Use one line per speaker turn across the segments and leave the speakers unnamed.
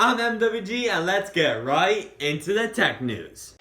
I'm MWG and let's get right into the tech news.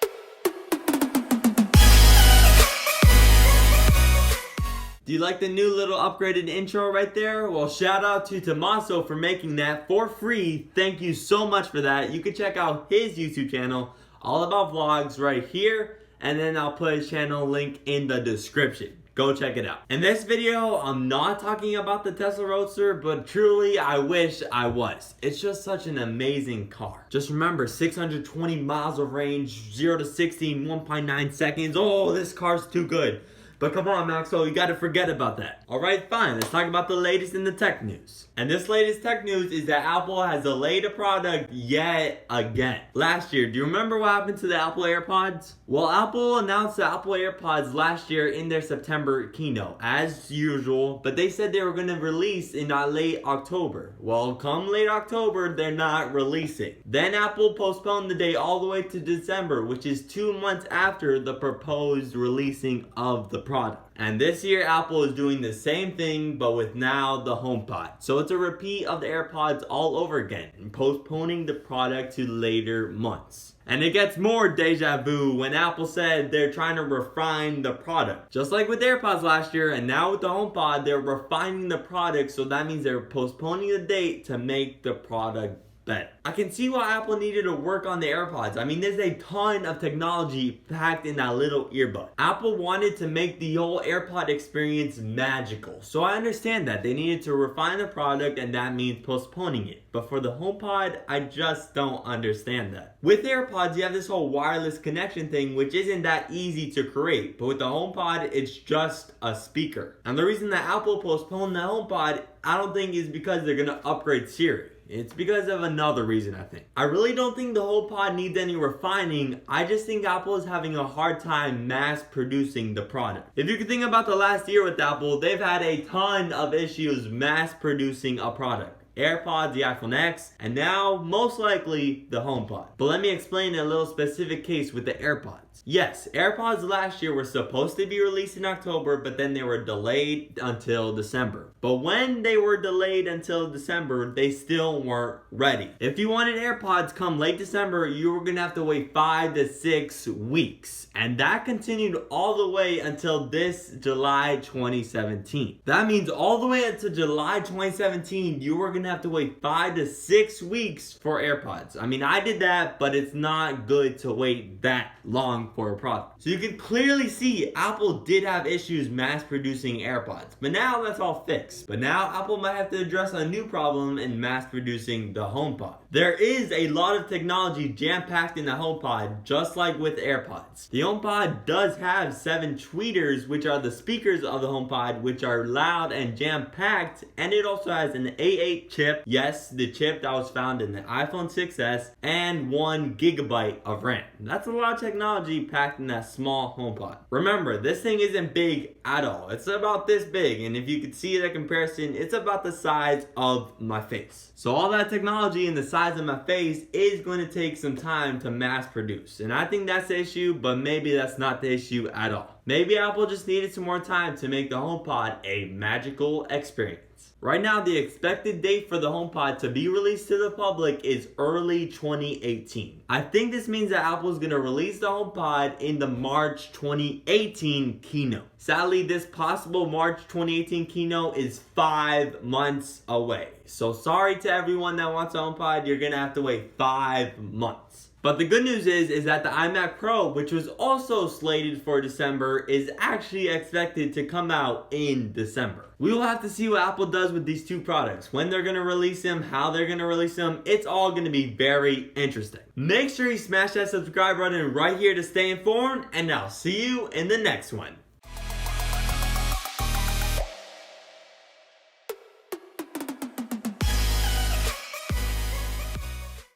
Do you like the new little upgraded intro right there? Well, shout out to Tommaso for making that for free. Thank you so much for that. You can check out his YouTube channel, All About Vlogs, right here. And then I'll put his channel link in the description. Go check it out. In this video, I'm not talking about the Tesla Roadster, but truly, I wish I was. It's just such an amazing car. Just remember, 620 miles of range, 0 to 60 in 1.9 seconds. Oh, this car's too good. But come on, Maxwell, you gotta forget about that. Alright, fine, let's talk about the latest in the tech news. And this latest tech news is that Apple has delayed a product yet again. Last year, do you remember what happened to the Apple AirPods? Well, Apple announced the Apple AirPods last year in their September keynote, as usual, but they said they were gonna release in late October. Well, come late October, they're not releasing. Then Apple postponed the date all the way to December, which is 2 months after the proposed releasing of the product. And this year Apple is doing the same thing but with now the HomePod. So it's a repeat of the AirPods all over again and postponing the product to later months. And it gets more deja vu when Apple said they're trying to refine the product. Just like with AirPods last year and now with the HomePod, they're refining the product, so that means they're postponing the date to make the product better. I can see why Apple needed to work on the AirPods. I mean, there's a ton of technology packed in that little earbud. Apple wanted to make the whole AirPod experience magical. So I understand that. They needed to refine the product and that means postponing it. But for the HomePod, I just don't understand that. With AirPods, you have this whole wireless connection thing, which isn't that easy to create. But with the HomePod, it's just a speaker. And the reason that Apple postponed the HomePod, I don't think is because they're gonna upgrade Siri. It's because of another reason, I think. I really don't think the HomePod needs any refining. I just think Apple is having a hard time mass producing the product. If you can think about the last year with Apple, they've had a ton of issues mass producing a product. AirPods, the iPhone X, and now, most likely, the HomePod. But let me explain a little specific case with the AirPods. Yes, AirPods last year were supposed to be released in October, but then they were delayed until December. But when they were delayed until December, they still weren't ready. If you wanted AirPods come late December, you were gonna have to wait 5 to 6 weeks. And that continued all the way until this July 2017. That means all the way until July 2017, you were gonna have to wait 5 to 6 weeks for AirPods. I mean, I did that, but it's not good to wait that long for a product. So you can clearly see Apple did have issues mass producing AirPods, but now that's all fixed. But now Apple might have to address a new problem in mass producing the HomePod. There is a lot of technology jam-packed in the HomePod, just like with AirPods. The HomePod does have 7 tweeters, which are the speakers of the HomePod, which are loud and jam-packed, and it also has an A8 chip, yes, the chip that was found in the iPhone 6s, and 1 gigabyte of RAM. That's a lot of technology packed in that small HomePod. Remember, this thing isn't big at all. It's about this big, and if you could see the comparison, it's about the size of my face. So all that technology in the size of my face is going to take some time to mass produce. And I think that's the issue, but maybe that's not the issue at all. Maybe Apple just needed some more time to make the HomePod a magical experience. Right now, the expected date for the HomePod to be released to the public is early 2018. I think this means that Apple is going to release the HomePod in the March 2018 keynote. Sadly, this possible March 2018 keynote is 5 months away. So sorry to everyone that wants a HomePod, you're going to have to wait 5 months. But the good news is that the iMac Pro, which was also slated for December, is actually expected to come out in December. We will have to see what Apple does with these 2 products. When they're going to release them, how they're going to release them. It's all going to be very interesting. Make sure you smash that subscribe button right here to stay informed, and I'll see you in the next one.